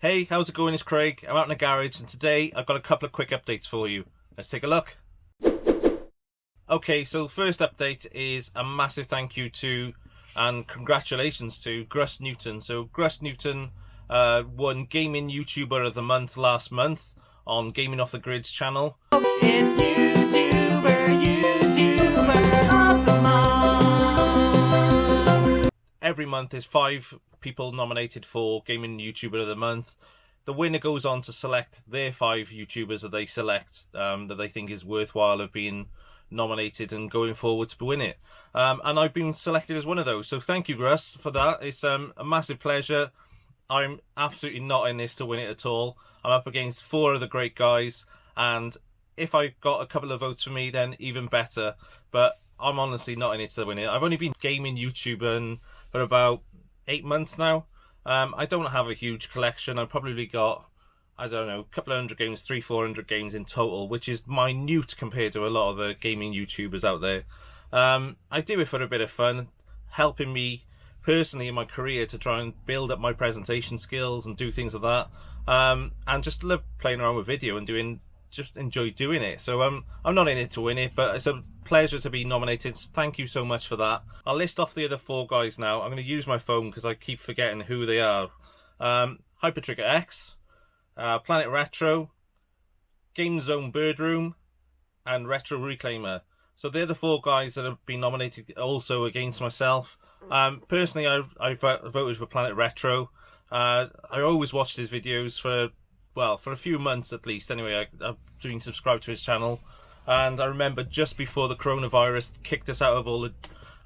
Hey, how's it going? It's Craig. I'm out in the garage and today I've got a couple of quick updates for you. Let's take a look. Okay, so first update is a massive thank you to and congratulations to Grus Newton. So Grus Newton won Gaming YouTuber of the Month last month on Gaming Off the Grid's channel. It's YouTuber of the month. Every month there's 5 people nominated for Gaming YouTuber of the Month. The winner goes on to select their 5 YouTubers that they select that they think is worthwhile of being nominated and going forward to win it. And I've been selected as one of those. So thank you, Grus, for that. It's a massive pleasure. I'm absolutely not in this to win it at all. I'm up against 4 of the great guys, and if I got a couple of votes for me, then even better. But I'm honestly not in it to win it. I've only been gaming YouTubing for about 8 months now. I don't have a huge collection. I've probably got, I don't know, a couple of hundred games, 300-400 games in total, which is minute compared to a lot of the gaming YouTubers out there. I do it for a bit of fun, helping me personally in my career to try and build up my presentation skills and do things like that. And just love playing around with video and just enjoy doing it. So I'm not in it to win it, but it's a pleasure to be nominated. Thank you so much for that. I'll list off the other 4 guys now. I'm going to use my phone because I keep forgetting who they are. Hyper Trigger X, Planet Retro, GameZone Birdroom, and Retro Reclaimer. So they're the 4 guys that have been nominated also against myself. Personally, I voted for Planet Retro. I always watched his videos for a few months at least. Anyway, I've been subscribed to his channel, and I remember just before the coronavirus kicked us out of all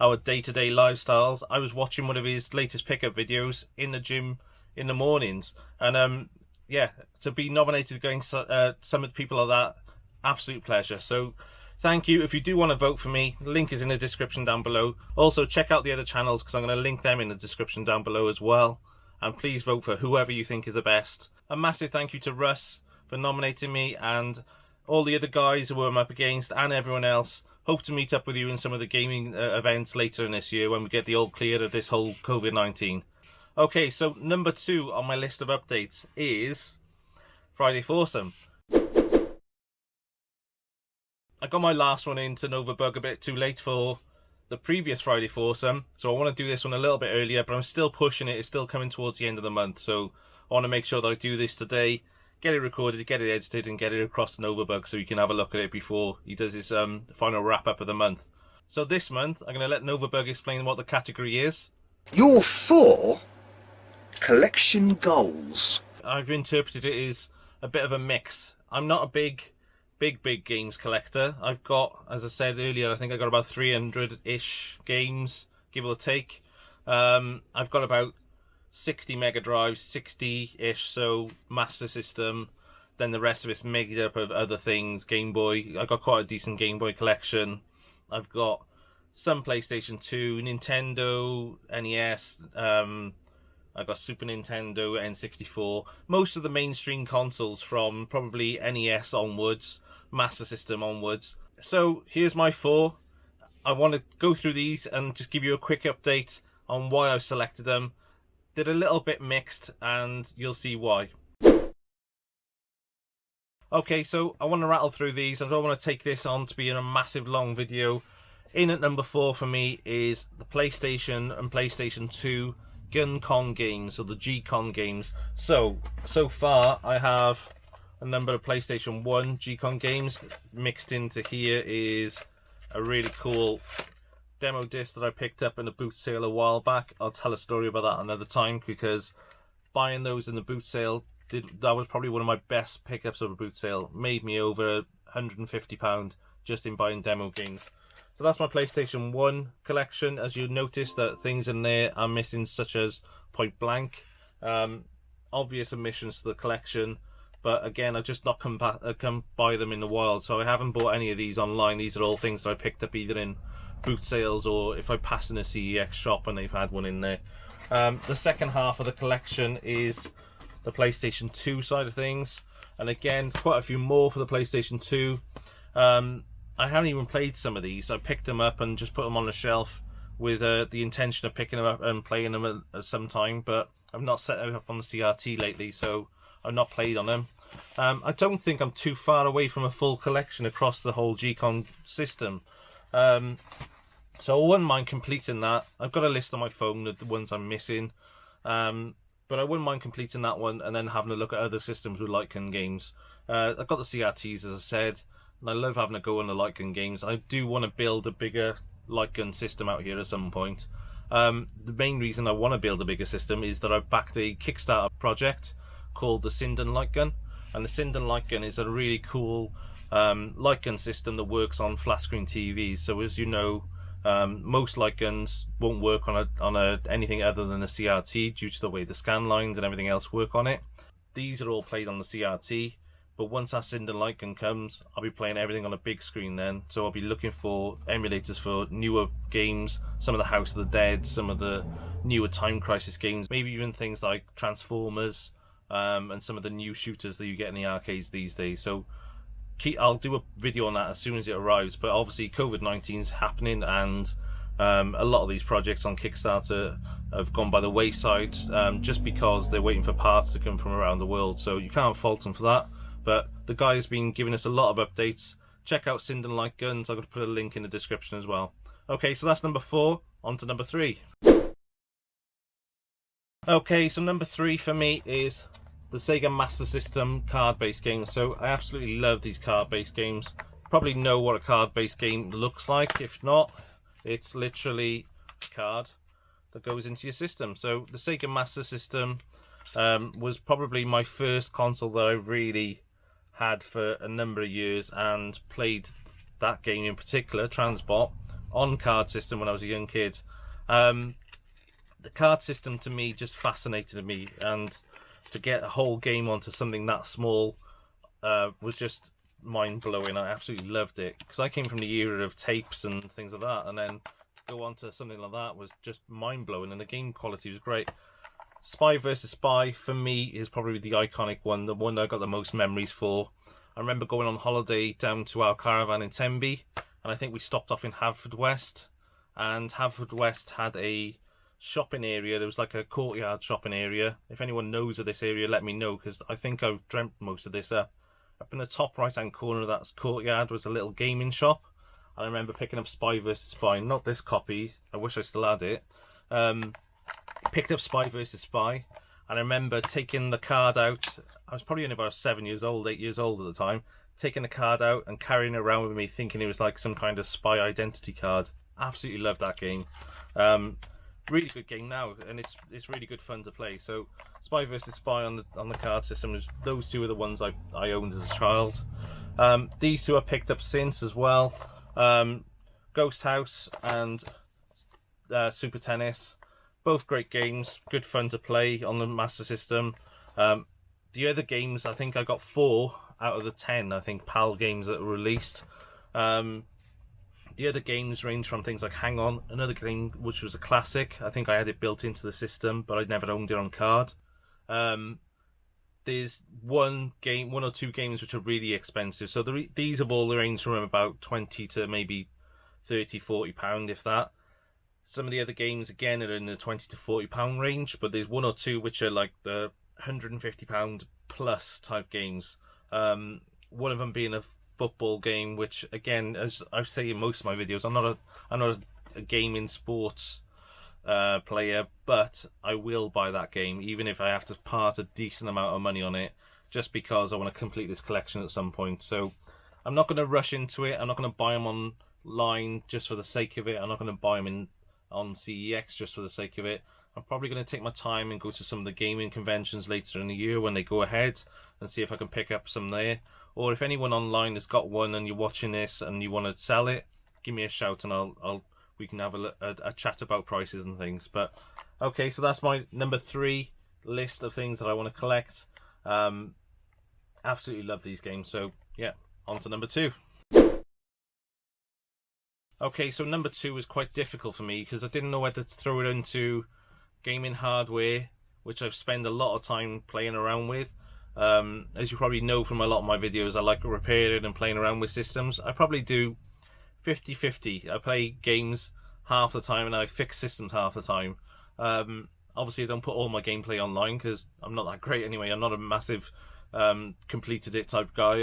our day-to-day lifestyles, I was watching one of his latest pickup videos in the gym in the mornings, and yeah, to be nominated against some of the people like that, absolute pleasure. So thank you. If you do want to vote for me, link is in the description down below. Also check out the other channels because I'm going to link them in the description down below as well. And please vote for whoever you think is the best. A massive thank you to Russ for nominating me, and all the other guys who I'm up against and everyone else. Hope to meet up with you in some of the gaming events later in this year when we get the all clear of this whole COVID-19. Okay, so number 2 on my list of updates is Friday Foursome. I got my last one into Novabug a bit too late for the previous Friday Foursome, so I want to do this one a little bit earlier, but I'm still pushing it. It's still coming towards the end of the month, so I want to make sure that I do this today, get it recorded, get it edited, and get it across to Novabug so you can have a look at it before he does his final wrap-up of the month. So this month, I'm going to let Novabug explain what the category is. Your 4 collection goals. I've interpreted it as a bit of a mix. I'm not a big games collector. I've got, as I said earlier, I think I got about 300-ish games, give or take. I've got about 60 Mega Drives, 60-ish, so Master System. Then the rest of it's made up of other things. Game Boy. I've got quite a decent Game Boy collection. I've got some PlayStation 2, Nintendo, NES. I've got Super Nintendo, N64. Most of the mainstream consoles from probably NES onwards, Master System onwards. So here's my 4. I want to go through these and just give you a quick update on why I've selected them. They're a little bit mixed and you'll see why. Okay, so I want to rattle through these. I don't want to take this on to be in a massive long video. In at number 4 for me is the PlayStation and PlayStation 2 GCON Games, or the GCON Games. So far I have a number of PlayStation 1 GCON games. Mixed into here is a really cool demo disc that I picked up in a boot sale a while back. I'll tell a story about that another time, because buying those in the boot sale, that was probably one of my best pickups of a boot sale. Made me over £150 just in buying demo games. So that's my PlayStation 1 collection. As you notice that things in there are missing, such as Point Blank. Obvious omissions to the collection. But again, I've just not come by them in the wild. So I haven't bought any of these online. These are all things that I picked up either in boot sales or if I pass in a CEX shop and they've had one in there. The second half of the collection is the PlayStation 2 side of things. And again, quite a few more for the PlayStation 2. I haven't even played some of these. I picked them up and just put them on the shelf with the intention of picking them up and playing them at some time, but I've not set it up on the CRT lately, so I've not played on them. I don't think I'm too far away from a full collection across the whole GCON system. So I wouldn't mind completing that. I've got a list on my phone of the ones I'm missing. But I wouldn't mind completing that one and then having a look at other systems with Lightgun Games. I've got the CRTs, as I said, and I love having a go on the Lightgun Games. I do want to build a bigger Lightgun system out here at some point. The main reason I want to build a bigger system is that I've backed a Kickstarter project called the Sinden Lightgun. And the Sinden Lightgun is a really cool Lightgun system that works on flat screen TVs. So as you know, most Lightguns won't work on anything other than a CRT due to the way the scan lines and everything else work on it. These are all played on the CRT, but once our Sinden Lightgun comes, I'll be playing everything on a big screen then. So I'll be looking for emulators for newer games, some of the House of the Dead, some of the newer Time Crisis games, maybe even things like Transformers, and some of the new shooters that you get in the arcades these days. So I'll do a video on that as soon as it arrives, but obviously COVID-19 is happening, and a lot of these projects on Kickstarter have gone by the wayside just because they're waiting for parts to come from around the world. So you can't fault them for that, but the guy's been giving us a lot of updates. Check out Sinden Lightguns. I'm going to put a link in the description as well. Okay, so that's number 4. On to number 3. Okay, so number 3 for me is the Sega Master System card-based games. So I absolutely love these card-based games. You probably know what a card-based game looks like. If not, it's literally a card that goes into your system. So the Sega Master System was probably my first console that I really had for a number of years, and played that game in particular, Transbot, on card system when I was a young kid. The card system to me just fascinated me, and to get a whole game onto something that small was just mind-blowing. I absolutely loved it, because I came from the era of tapes and things like that, and then to go on to something like that was just mind-blowing, and the game quality was great. Spy vs Spy for me is probably the iconic one, the one that I got the most memories for. I remember going on holiday down to our caravan in Tenby, and I think we stopped off in Haverfordwest, and Haverfordwest had a shopping area. There was like a courtyard shopping area. If anyone knows of this area, let me know, because I think I've dreamt most of this up. Up in the top right hand corner of that courtyard was a little gaming shop, and I remember picking up Spy vs Spy, not this copy, I wish I still had it. Picked up Spy vs Spy, and I remember taking the card out. I was probably only about 7 years old, 8 years old at the time, taking the card out and carrying it around with me, thinking it was like some kind of spy identity card. Absolutely loved that game. Really good game now, and it's really good fun to play. So Spy vs Spy on the card system, those two are the ones I owned as a child. These two I picked up since as well. Ghost House and Super Tennis, both great games, good fun to play on the Master System. The other games, I think I got 4 out of the 10 I think PAL games that were released. The other games range from things like Hang On, another game which was a classic. I think I had it built into the system, but I'd never owned it on card. There's one or two games which are really expensive. So these have all ranged from about 20 to maybe 30, 40 pound, if that. Some of the other games, again, are in the 20 to 40 pound range, but there's one or two which are like the 150 pound plus type games. One of them being a football game, which again, as I say in most of my videos, I'm not a gaming sports player, but I will buy that game even if I have to part a decent amount of money on it, just because I want to complete this collection at some point. So I'm not going to rush into it. I'm not going to buy them online just for the sake of it. I'm not going to buy them on CEX just for the sake of it. I'm probably going to take my time and go to some of the gaming conventions later in the year when they go ahead, and see if I can pick up some there. Or if anyone online has got one and you're watching this and you want to sell it, give me a shout and we can have a chat about prices and things. But okay, so that's my number 3 list of things that I want to collect. Absolutely love these games. So yeah, on to number 2. Okay, so number 2 was quite difficult for me because I didn't know whether to throw it into gaming hardware, which I've spent a lot of time playing around with. As you probably know from a lot of my videos, I like repairing and playing around with systems. I probably do 50-50. I play games half the time and I fix systems half the time. Obviously, I don't put all my gameplay online because I'm not that great anyway. I'm not a massive completed it type guy.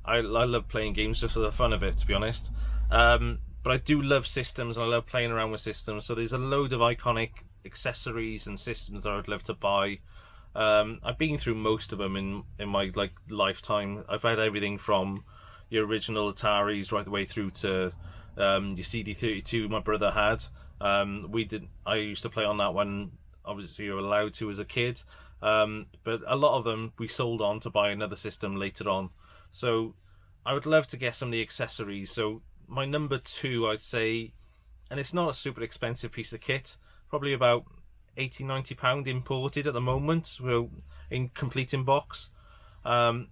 I love playing games just for the fun of it, to be honest. But I do love systems, and I love playing around with systems. So there's a load of iconic accessories and systems that I'd love to buy. I've been through most of them in my lifetime. I've had everything from your original Ataris right the way through to your CD32 my brother had. I used to play on that one. Obviously, you're allowed to as a kid, but a lot of them we sold on to buy another system later on. So I would love to get some of the accessories. So my number 2, I'd say, and it's not a super expensive piece of kit, probably about £80-90 imported at the moment, so in complete in box,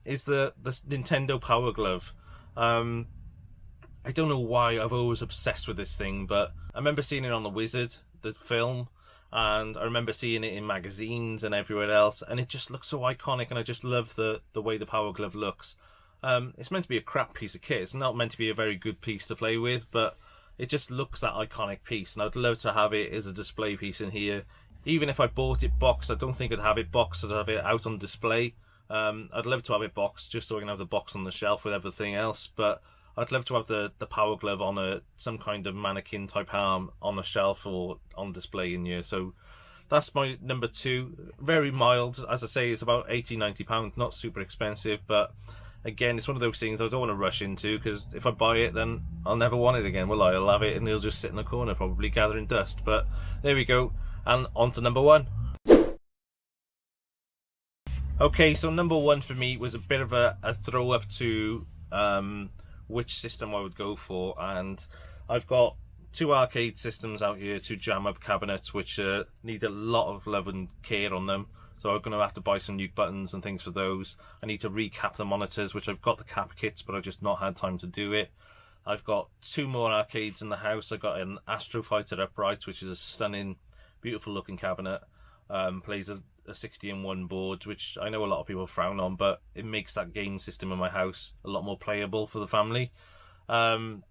is the Nintendo Power Glove. I don't know why I've always obsessed with this thing, but I remember seeing it on The Wizard, the film, and I remember seeing it in magazines and everywhere else, and it just looks so iconic, and I just love the way the Power Glove looks. It's meant to be a crap piece of kit. It's not meant to be a very good piece to play with, but it just looks that iconic piece, and I'd love to have it as a display piece in here. Even if I bought it boxed, I don't think I'd have it boxed. I'd have it out on display. I'd love to have it boxed just so I can have the box on the shelf with everything else, but I'd love to have the Power Glove on some kind of mannequin type arm on a shelf or on display in here. So that's my number 2. Very mild, as I say, it's about £80-90, not super expensive, but again, it's one of those things I don't want to rush into, because if I buy it, then I'll never want it again, will I? I'll have it and it'll just sit in the corner, probably gathering dust. But there we go, and on to number 1. Okay, so number 1 for me was a bit of a throw up to which system I would go for, and I've got 2 arcade systems out here, 2 jam-up cabinets, which need a lot of love and care on them. So I'm going to have to buy some new buttons and things for those. I need to recap the monitors, which I've got the cap kits, but I've just not had time to do it. I've got 2 more arcades in the house. I've got an Astro Fighter upright, which is a stunning, beautiful looking cabinet. Plays a 60-in-1 board, which I know a lot of people frown on, but it makes that game system in my house a lot more playable for the family. And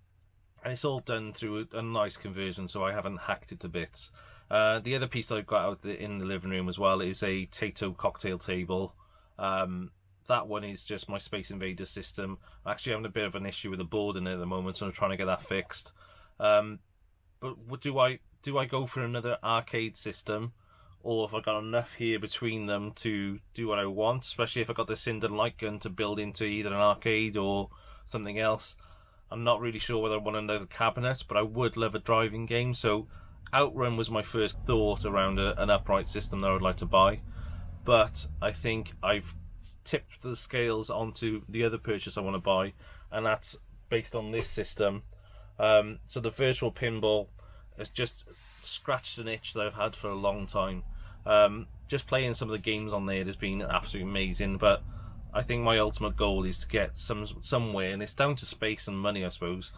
it's all done through a nice conversion, so I haven't hacked it to bits. The other piece that I've got out in the living room as well is a Tato cocktail table. That one is just my Space Invaders system. I'm actually having a bit of an issue with the board in it at the moment, so I'm trying to get that fixed. But do I go for another arcade system, or if I got enough here between them to do what I want, especially if I got the Sinden Lightgun to build into either an arcade or something else? I'm not really sure whether I want another cabinet, but I would love a driving game, so Outrun was my first thought around an upright system that I would like to buy. But I think I've tipped the scales onto the other purchase I want to buy, and that's based on this system. So the virtual pinball has just scratched an itch that I've had for a long time. Just playing some of the games on there has been absolutely amazing, but I think my ultimate goal is to get somewhere, and it's down to space and money, I suppose.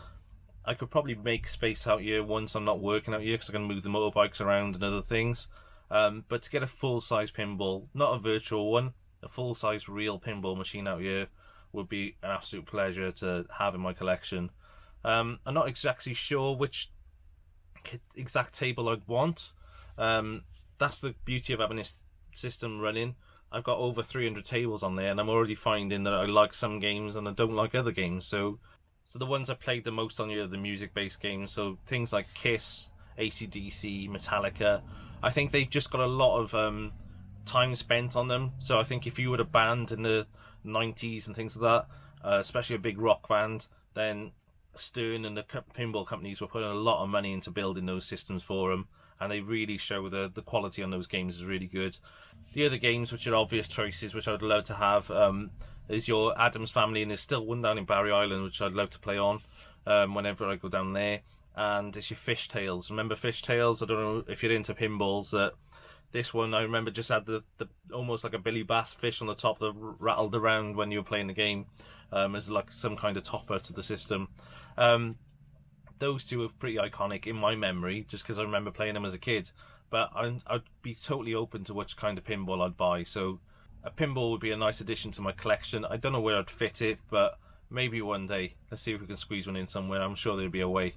I could probably make space out here once I'm not working out here, because I can move the motorbikes around and other things. But to get a full-size pinball, not a virtual one, a full-size real pinball machine out here would be an absolute pleasure to have in my collection. I'm not exactly sure which exact table I'd want. That's the beauty of having this system running. I've got over 300 tables on there, and I'm already finding that I like some games and I don't like other games. So the ones I played the most on here are the music-based games, so things like Kiss, AC/DC, Metallica. I think they've just got a lot of time spent on them. So I think if you were a band in the 90s and things like that, especially a big rock band, then Stern and the pinball companies were putting a lot of money into building those systems for them, and they really show the quality on those games is really good. The other games, which are obvious choices, which I would love to have, is your Addams Family, and there's still one down in Barry Island which I'd love to play on whenever I go down there. And it's your Fish Tales. Remember Fish Tales? I don't know if you're into pinballs. This one I remember just had the almost like a Billy Bass fish on the top that rattled around when you were playing the game, as like some kind of topper to the system. Those two are pretty iconic in my memory, just because I remember playing them as a kid. But I'd be totally open to which kind of pinball I'd buy. So a pinball would be a nice addition to my collection. I don't know where I'd fit it, but maybe one day. Let's see if we can squeeze one in somewhere. I'm sure there'll be a way.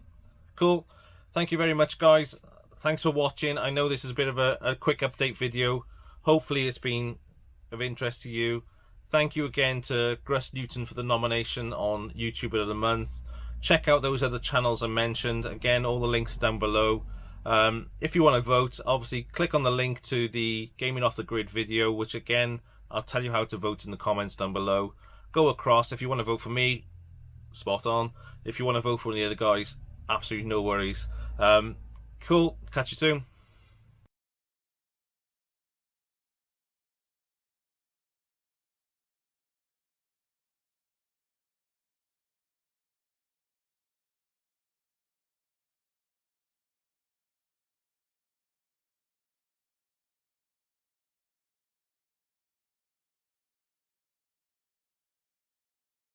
Cool. Thank you very much, guys. thanks for watching. I know this is a bit of a quick update video. Hopefully it's been of interest to you. Thank you again to Gruss Newton for the nomination on YouTuber of the Month. Check out those other channels I mentioned. Again, all the links are down below. If you want to vote, obviously click on the link to the Gaming Off the Grid video, which again, I'll tell you how to vote in the comments down below. Go across. If you want to vote for me, spot on. If you want to vote for one of the other guys, absolutely no worries. Cool. Catch you soon.